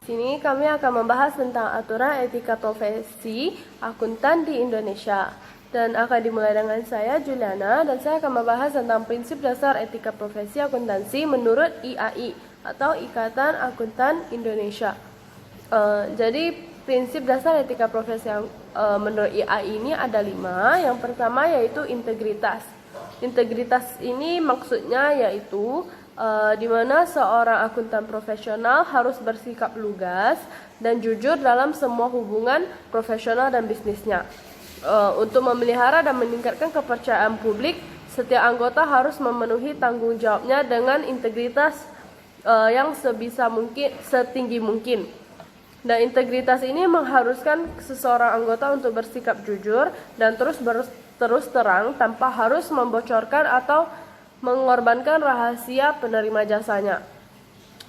Sini kami akan membahas tentang aturan etika profesi akuntan di Indonesia. Dan akan dimulai dengan saya, Juliana, dan saya akan membahas tentang prinsip dasar etika profesi akuntansi menurut IAI atau Ikatan Akuntan Indonesia. Jadi prinsip dasar etika profesi menurut IAI ini ada 5. Yang pertama yaitu integritas. Integritas ini maksudnya yaitu di mana seorang akuntan profesional harus bersikap lugas dan jujur dalam semua hubungan profesional dan bisnisnya. Untuk memelihara dan meningkatkan kepercayaan publik, setiap anggota harus memenuhi tanggung jawabnya dengan integritas yang sebisa mungkin, setinggi mungkin. Dan integritas ini mengharuskan seseorang anggota untuk bersikap jujur dan terus terang tanpa harus membocorkan atau mengorbankan rahasia penerima jasanya.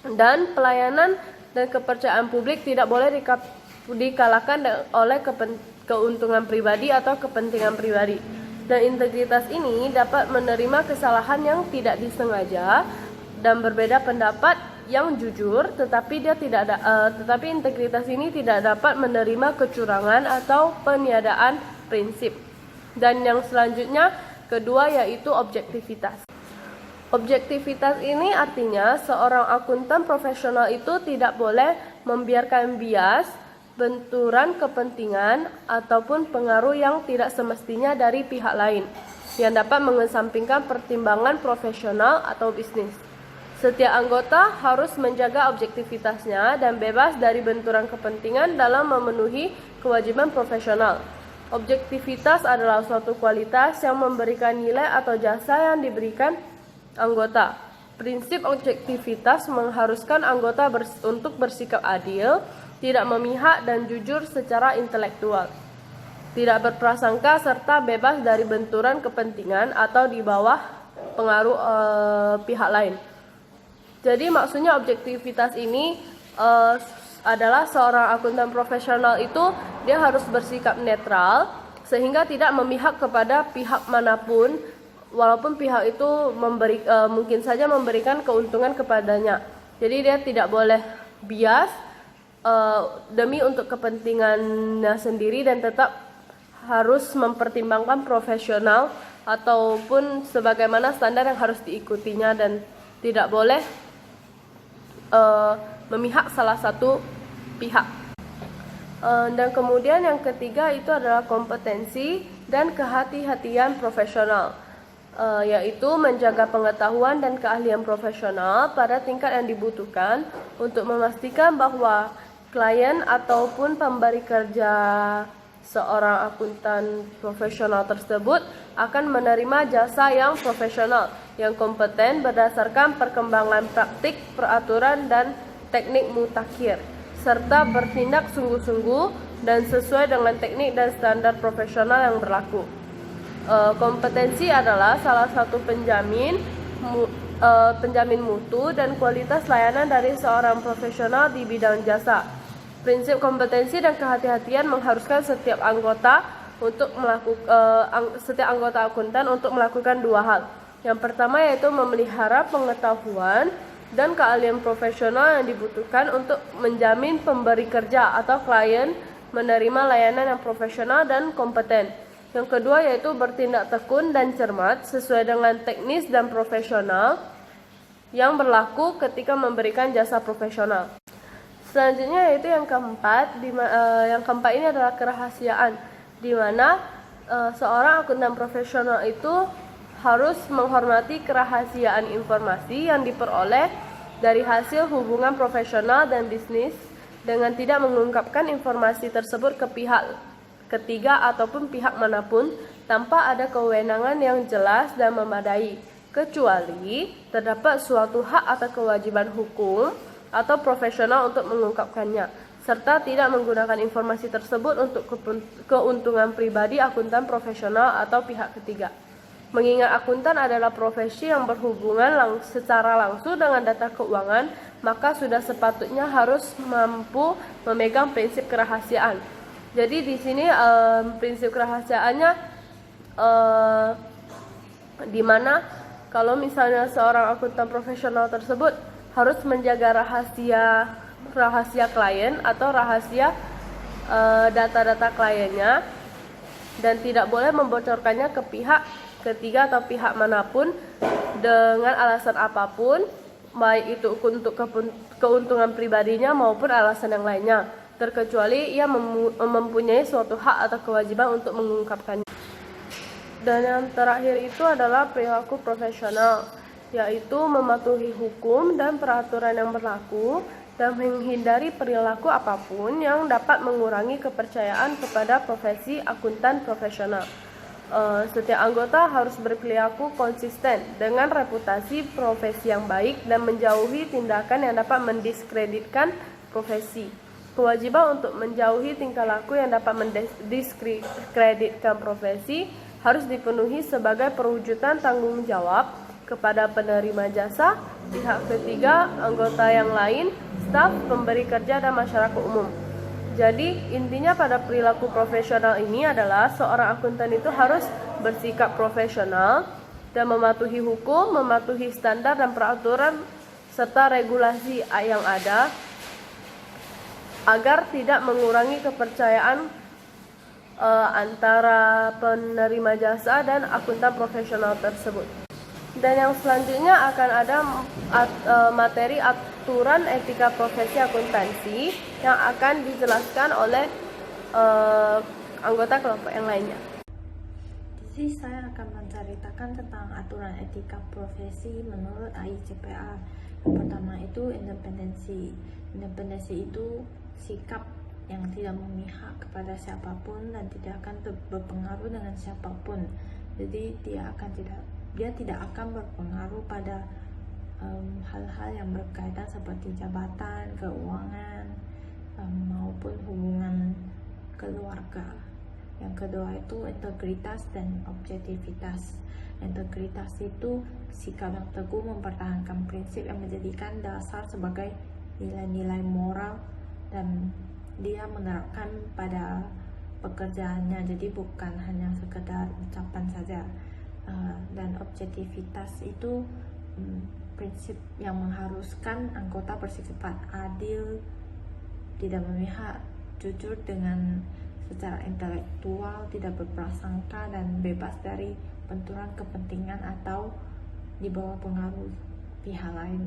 Dan pelayanan dan kepercayaan publik tidak boleh dikalahkan oleh keuntungan pribadi atau kepentingan pribadi. Dan integritas ini dapat menerima kesalahan yang tidak disengaja dan berbeda pendapat yang jujur, tetapi integritas ini tidak dapat menerima kecurangan atau peniadaan prinsip. Dan yang selanjutnya kedua yaitu objektivitas. Objektivitas ini artinya seorang akuntan profesional itu tidak boleh membiarkan bias, benturan kepentingan, ataupun pengaruh yang tidak semestinya dari pihak lain yang dapat mengesampingkan pertimbangan profesional atau bisnis. Setiap anggota harus menjaga objektivitasnya dan bebas dari benturan kepentingan dalam memenuhi kewajiban profesional. Objektivitas adalah suatu kualitas yang memberikan nilai atau jasa yang diberikan anggota. Prinsip objektivitas mengharuskan anggota untuk bersikap adil, tidak memihak dan jujur secara intelektual, tidak berprasangka serta bebas dari benturan kepentingan atau di bawah pengaruh pihak lain. Jadi maksudnya objektivitas ini adalah seorang akuntan profesional itu dia harus bersikap netral sehingga tidak memihak kepada pihak manapun, walaupun pihak itu mungkin saja memberikan keuntungan kepadanya. Jadi dia tidak boleh bias demi untuk kepentingannya sendiri dan tetap harus mempertimbangkan profesional ataupun sebagaimana standar yang harus diikutinya dan tidak boleh memihak salah satu pihak. Dan kemudian yang ketiga itu adalah kompetensi dan kehati-hatian profesional. Yaitu menjaga pengetahuan dan keahlian profesional pada tingkat yang dibutuhkan untuk memastikan bahwa klien ataupun pemberi kerja seorang akuntan profesional tersebut akan menerima jasa yang profesional, yang kompeten berdasarkan perkembangan praktik, peraturan, dan teknik mutakhir, serta bertindak sungguh-sungguh dan sesuai dengan teknik dan standar profesional yang berlaku. Kompetensi adalah salah satu penjamin mutu dan kualitas layanan dari seorang profesional di bidang jasa. Prinsip kompetensi dan kehati-hatian mengharuskan setiap anggota akuntan untuk melakukan dua hal. Yang pertama yaitu memelihara pengetahuan dan keahlian profesional yang dibutuhkan untuk menjamin pemberi kerja atau klien menerima layanan yang profesional dan kompeten. Yang kedua yaitu bertindak tekun dan cermat sesuai dengan teknis dan profesional yang berlaku ketika memberikan jasa profesional. Selanjutnya yaitu yang keempat, yang keempat ini adalah kerahasiaan, di mana seorang akuntan profesional itu harus menghormati kerahasiaan informasi yang diperoleh dari hasil hubungan profesional dan bisnis dengan tidak mengungkapkan informasi tersebut ke pihak ketiga ataupun pihak manapun tanpa ada kewenangan yang jelas dan memadai, kecuali terdapat suatu hak atau kewajiban hukum atau profesional untuk mengungkapkannya, serta tidak menggunakan informasi tersebut untuk keuntungan pribadi akuntan profesional atau pihak ketiga. Mengingat akuntan adalah profesi yang berhubungan secara langsung dengan data keuangan, maka sudah sepatutnya harus mampu memegang prinsip kerahasiaan. Jadi di sini prinsip kerahasiaannya di mana kalau misalnya seorang akuntan profesional tersebut harus menjaga rahasia rahasia klien atau rahasia data-data kliennya, dan tidak boleh membocorkannya ke pihak ketiga atau pihak manapun dengan alasan apapun, baik itu untuk keuntungan pribadinya maupun alasan yang lainnya, terkecuali ia mempunyai suatu hak atau kewajiban untuk mengungkapkannya. Dan yang terakhir itu adalah perilaku profesional, yaitu mematuhi hukum dan peraturan yang berlaku dan menghindari perilaku apapun yang dapat mengurangi kepercayaan kepada profesi akuntan profesional. Setiap anggota harus berperilaku konsisten dengan reputasi profesi yang baik dan menjauhi tindakan yang dapat mendiskreditkan profesi. Kewajiban untuk menjauhi tingkah laku yang dapat mendiskreditkan profesi harus dipenuhi sebagai perwujudan tanggung jawab kepada penerima jasa, pihak ketiga, anggota yang lain, staf, pemberi kerja, dan masyarakat umum. Jadi intinya pada perilaku profesional ini adalah seorang akuntan itu harus bersikap profesional dan mematuhi hukum, mematuhi standar dan peraturan serta regulasi yang ada agar tidak mengurangi kepercayaan antara penerima jasa dan akuntan profesional tersebut. Dan yang selanjutnya akan ada materi aturan etika profesi akuntansi yang akan dijelaskan oleh anggota kelompok yang lainnya. Jadi saya akan menceritakan tentang aturan etika profesi menurut AICPA. Yang pertama itu independensi. Independensi itu sikap yang tidak memihak kepada siapapun dan tidak akan berpengaruh dengan siapapun. Jadi dia tidak akan berpengaruh pada hal-hal yang berkaitan seperti jabatan, keuangan, maupun hubungan keluarga. Yang kedua itu integritas dan objektivitas. Integritas itu sikap yang teguh mempertahankan prinsip yang menjadikan dasar sebagai nilai-nilai moral dan dia menerapkan pada pekerjaannya, jadi bukan hanya sekedar ucapan saja. Dan objektivitas itu prinsip yang mengharuskan anggota bersifat adil, tidak memihak, jujur dengan secara intelektual, tidak berprasangka dan bebas dari benturan kepentingan atau di bawah pengaruh pihak lain.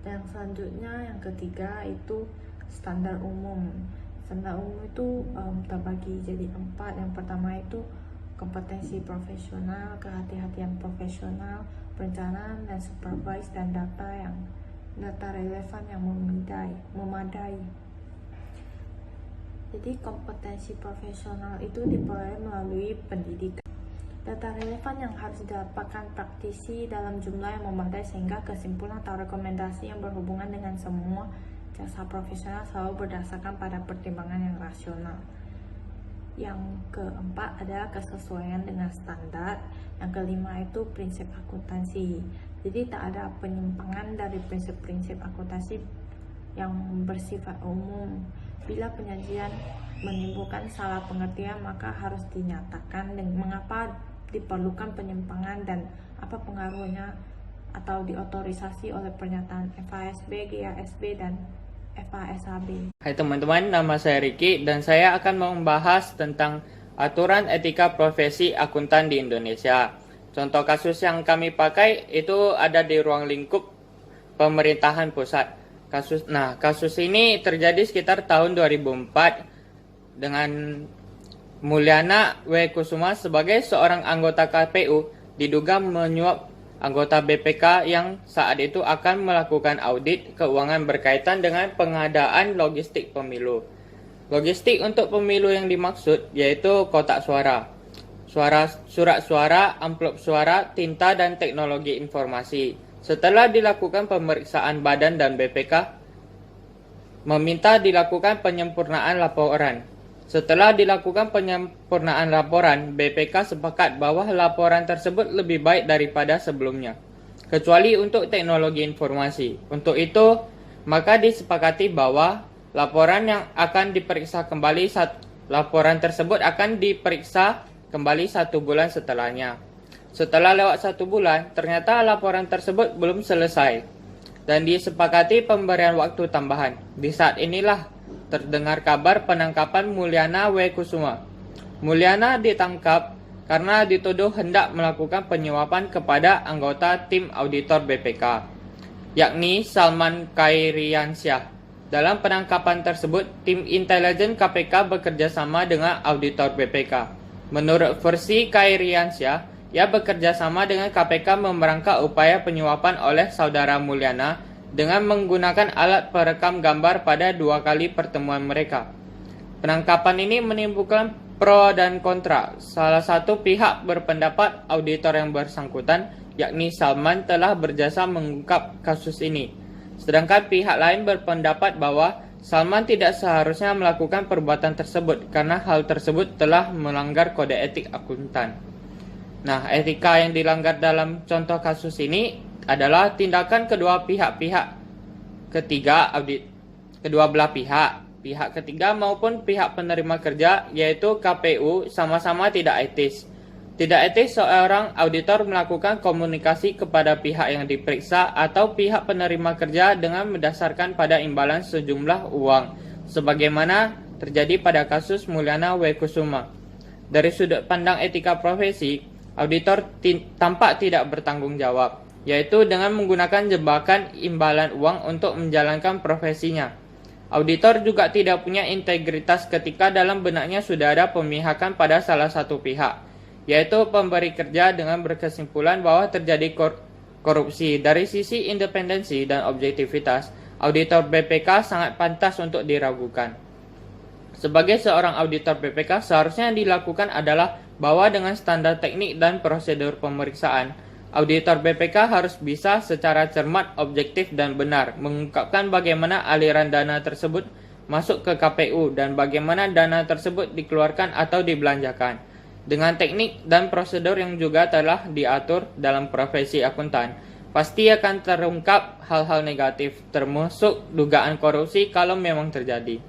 Dan selanjutnya yang ketiga itu standar umum. Standar umum itu terbagi jadi 4. Yang pertama itu kompetensi profesional, kehati-hatian profesional, perencanaan dan supervise, dan data relevan yang memadai. Jadi kompetensi profesional itu diperoleh melalui pendidikan. Data relevan yang harus didapatkan praktisi dalam jumlah yang memadai sehingga kesimpulan atau rekomendasi yang berhubungan dengan semua jasa profesional selalu berdasarkan pada pertimbangan yang rasional. Yang keempat adalah kesesuaian dengan standar. Yang kelima itu prinsip akuntansi. Jadi tak ada penyimpangan dari prinsip-prinsip akuntansi yang bersifat umum. Bila penyajian menimbulkan salah pengertian, maka harus dinyatakan mengapa diperlukan penyimpangan dan apa pengaruhnya, atau diotorisasi oleh pernyataan FASB, GASB, dan FASAB. Hai teman-teman, nama saya Ricky dan saya akan membahas tentang aturan etika profesi akuntan di Indonesia. Contoh kasus yang kami pakai itu ada di ruang lingkup pemerintahan pusat. Kasus ini terjadi sekitar tahun 2004 dengan Mulyana W. Kusuma sebagai seorang anggota KPU diduga menyuap anggota BPK yang saat itu akan melakukan audit keuangan berkaitan dengan pengadaan logistik pemilu. Logistik untuk pemilu yang dimaksud yaitu kotak suara, surat suara, amplop suara, tinta, dan teknologi informasi. Setelah dilakukan pemeriksaan badan dan BPK meminta dilakukan penyempurnaan laporan. Setelah dilakukan penyempurnaan laporan, BPK sepakat bahwa laporan tersebut lebih baik daripada sebelumnya, kecuali untuk teknologi informasi. Untuk itu, maka disepakati bahwa laporan tersebut akan diperiksa kembali 1 bulan setelahnya. Setelah lewat 1 bulan, ternyata laporan tersebut belum selesai. dan disepakati pemberian waktu tambahan. Di saat inilah terdengar kabar penangkapan Mulyana W. Kusuma. Mulyana ditangkap karena dituduh hendak melakukan penyuapan kepada anggota tim auditor BPK, yakni Salman Khairiansyah. Dalam penangkapan tersebut, tim intelijen KPK bekerja sama dengan auditor BPK. Menurut versi Khairiansyah, ia bekerja sama dengan KPK memerangkap upaya penyuapan oleh saudara Mulyana dengan menggunakan alat perekam gambar pada 2 kali pertemuan mereka. Penangkapan ini menimbulkan pro dan kontra. Salah satu pihak berpendapat auditor yang bersangkutan, yakni Salman, telah berjasa mengungkap kasus ini. Sedangkan pihak lain berpendapat bahwa Salman tidak seharusnya melakukan perbuatan tersebut karena hal tersebut telah melanggar kode etik akuntan. Nah, etika yang dilanggar dalam contoh kasus ini adalah tindakan kedua belah pihak, pihak ketiga maupun pihak penerima kerja, yaitu KPU, sama-sama tidak etis. Tidak etis seorang auditor melakukan komunikasi kepada pihak yang diperiksa atau pihak penerima kerja dengan mendasarkan pada imbalan sejumlah uang, sebagaimana terjadi pada kasus Mulyana W. Kusuma. Dari sudut pandang etika profesi, auditor tampak tidak bertanggung jawab, yaitu dengan menggunakan jebakan imbalan uang untuk menjalankan profesinya. Auditor juga tidak punya integritas ketika dalam benaknya sudah ada pemihakan pada salah satu pihak, yaitu pemberi kerja, dengan berkesimpulan bahwa terjadi korupsi. Dari sisi independensi dan objektivitas, auditor BPK sangat pantas untuk diragukan. Sebagai seorang auditor BPK, seharusnya yang dilakukan adalah bahwa dengan standar teknik dan prosedur pemeriksaan, auditor BPK harus bisa secara cermat, objektif, dan benar mengungkapkan bagaimana aliran dana tersebut masuk ke KPU dan bagaimana dana tersebut dikeluarkan atau dibelanjakan. Dengan teknik dan prosedur yang juga telah diatur dalam profesi akuntan, pasti akan terungkap hal-hal negatif, termasuk dugaan korupsi kalau memang terjadi.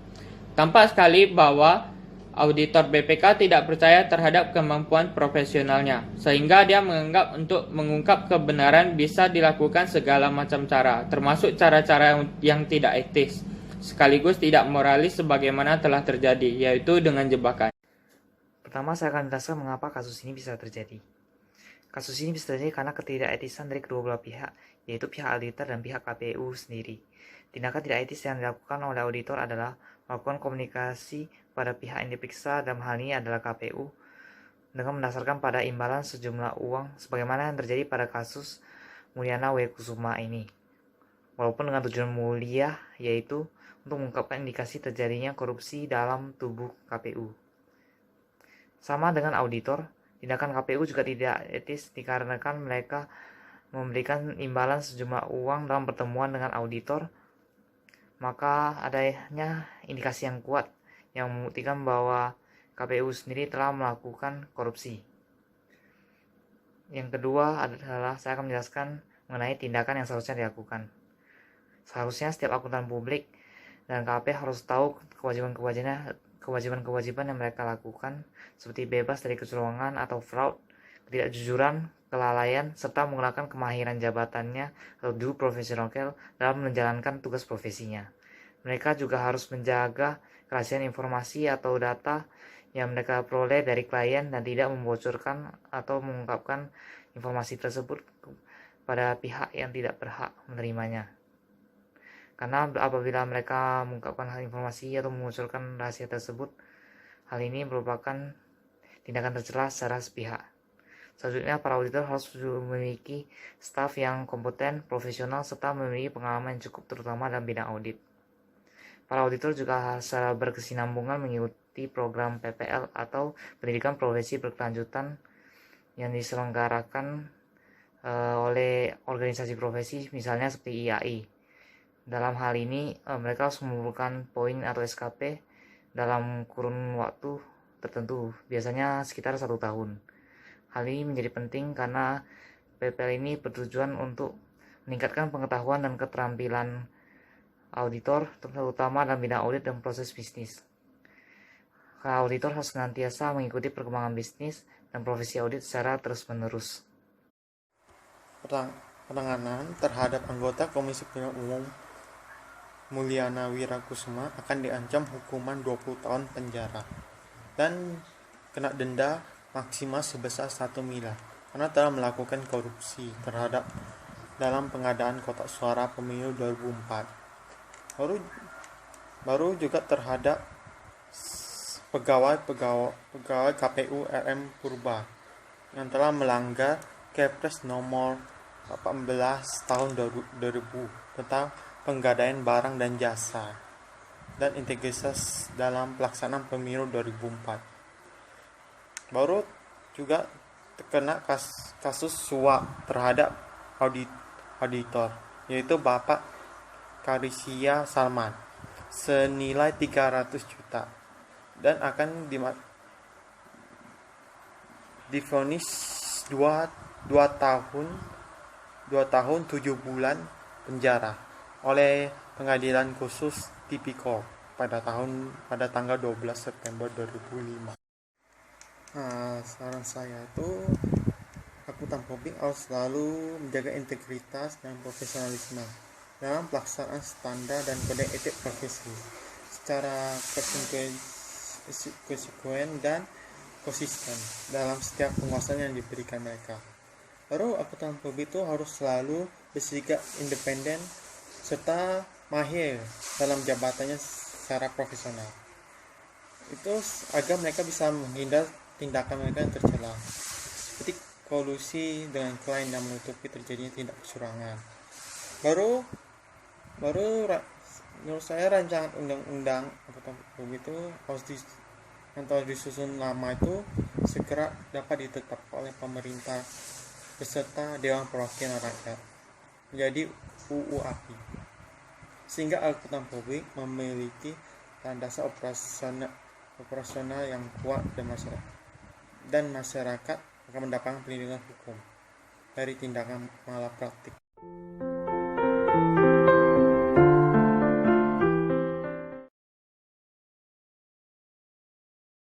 Tampak sekali bahwa auditor BPK tidak percaya terhadap kemampuan profesionalnya, sehingga dia menganggap untuk mengungkap kebenaran bisa dilakukan segala macam cara, termasuk cara-cara yang tidak etis, sekaligus tidak moralis sebagaimana telah terjadi, yaitu dengan jebakan. Pertama, saya akan menjelaskan mengapa kasus ini bisa terjadi. Kasus ini bisa terjadi karena ketidaketisan dari kedua belah pihak, yaitu pihak auditor dan pihak KPU sendiri. Tindakan tidak etis yang dilakukan oleh auditor adalah melakukan komunikasi pada pihak yang diperiksa, dalam hal ini adalah KPU, dengan mendasarkan pada imbalan sejumlah uang, sebagaimana yang terjadi pada kasus Mulyana W. Kusuma ini. Walaupun dengan tujuan mulia, yaitu untuk mengungkapkan indikasi terjadinya korupsi dalam tubuh KPU. Sama dengan auditor, tindakan KPU juga tidak etis dikarenakan mereka memberikan imbalan sejumlah uang dalam pertemuan dengan auditor, maka adanya indikasi yang kuat yang membuktikan bahwa KPU sendiri telah melakukan korupsi. Yang kedua adalah saya akan menjelaskan mengenai tindakan yang seharusnya dilakukan. Seharusnya setiap akuntan publik dan KP harus tahu kewajiban-kewajiban yang mereka lakukan, seperti bebas dari kecurangan atau fraud, ketidakjujuran, kelalaian, serta menggunakan kemahiran jabatannya atau due professional dalam menjalankan tugas profesinya. Mereka juga harus menjaga kerahasiaan informasi atau data yang mereka peroleh dari klien dan tidak membocorkan atau mengungkapkan informasi tersebut pada pihak yang tidak berhak menerimanya. Karena apabila mereka mengungkapkan informasi atau mengusulkan rahasia tersebut, hal ini merupakan tindakan tercela secara sepihak. Selanjutnya, para auditor harus memiliki staf yang kompeten, profesional, serta memiliki pengalaman yang cukup, terutama dalam bidang audit. Para auditor juga harus secara berkesinambungan mengikuti program PPL atau pendidikan profesi berkelanjutan yang diselenggarakan oleh organisasi profesi, misalnya seperti IAI. Dalam hal ini, mereka harus mengumpulkan poin atau SKP dalam kurun waktu tertentu, biasanya sekitar 1 tahun. Hal ini menjadi penting karena PPL ini bertujuan untuk meningkatkan pengetahuan dan keterampilan auditor, terutama dalam bidang audit dan proses bisnis. Karena auditor harus senantiasa mengikuti perkembangan bisnis dan profesi audit secara terus-menerus. penanganan terhadap anggota Komisi Pemilihan Umum Mulyana Wirakusuma akan diancam hukuman 20 tahun penjara dan kena denda maksimal sebesar 1 miliar karena telah melakukan korupsi terhadap dalam pengadaan kotak suara pemilu 2004. Baru juga terhadap pegawai KPU RM Purba yang telah melanggar Kepres nomor 18 tahun 2000 tentang penggadaian barang dan jasa dan integritas dalam pelaksanaan pemilu 2004. Baru juga terkena kasus suap terhadap auditor, yaitu Bapak Karisia Salman senilai 300 juta dan akan divonis 2 tahun 7 bulan penjara oleh Pengadilan Khusus Tipikor pada tanggal 12 September 2005. Saran saya itu akuntan publik harus selalu menjaga integritas dan profesionalisme dalam pelaksanaan standar dan kode etik profesi secara konsekuen dan konsisten dalam setiap penguasaan yang diberikan mereka. Baru akuntan publik itu harus selalu bersikap independen serta mahir dalam jabatannya secara profesional. Itu agar mereka bisa menghindar tindakan mereka yang tercela, seperti kolusi dengan klien yang menutupi terjadinya tindak kecurangan. Baru menurut saya rancangan undang-undang akuntan publik itu yang telah disusun lama itu segera dapat ditetapkan oleh pemerintah beserta Dewan Perwakilan Rakyat menjadi UU API, sehingga akuntan publik memiliki landasan operasional yang kuat dan masyarakat akan mendapatkan perlindungan hukum dari tindakan malapraktik.